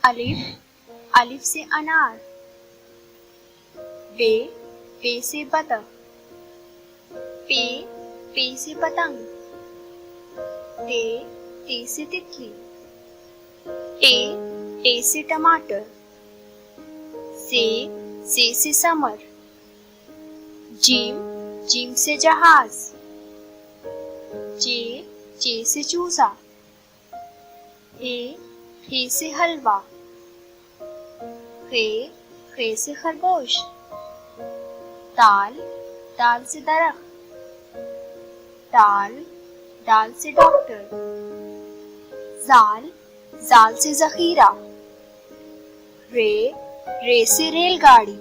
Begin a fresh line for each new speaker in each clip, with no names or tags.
अलिफ अलिफ से अनार। बे से बतख। पे से पतंग। ते से तितली। टे से टमाटर। से समर। जीम से जहाज। चे से चूजा। हे से हलवा। खे से खरगोश। दाल से दरख्त। दाल से डॉक्टर। जाल से जखीरा। रे से रेलगाड़ी।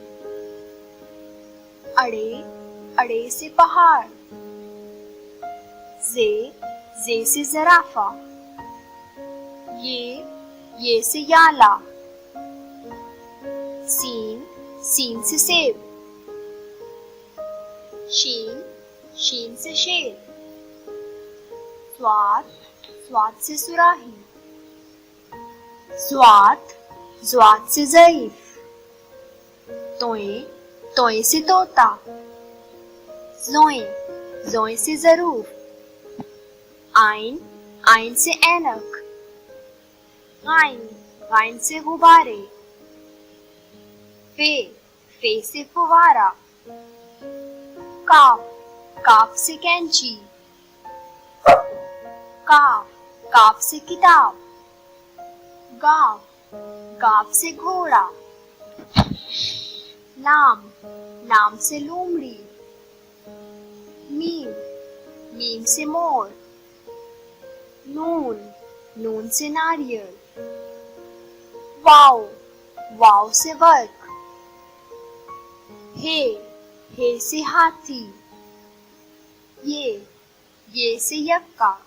अड़े से पहाड़। जे से जराफा। ये से याला। सीन से सेब। शीन से शेर। स्वाद से सुराही। ज़्वाद से ज़ईफ। तोए से तोता। ज़ोए से ज़रूफ। आइन से ऐनक। गाइन से गुब्बारे। फे से फुवारा। काफ से कैंची। काफ से किताब। गाव से घोड़ा। नाम से लोमड़ी। मीम से मोर। नून से नारियल। वाव से वर्क। हे से हाथी। ये से यक्का।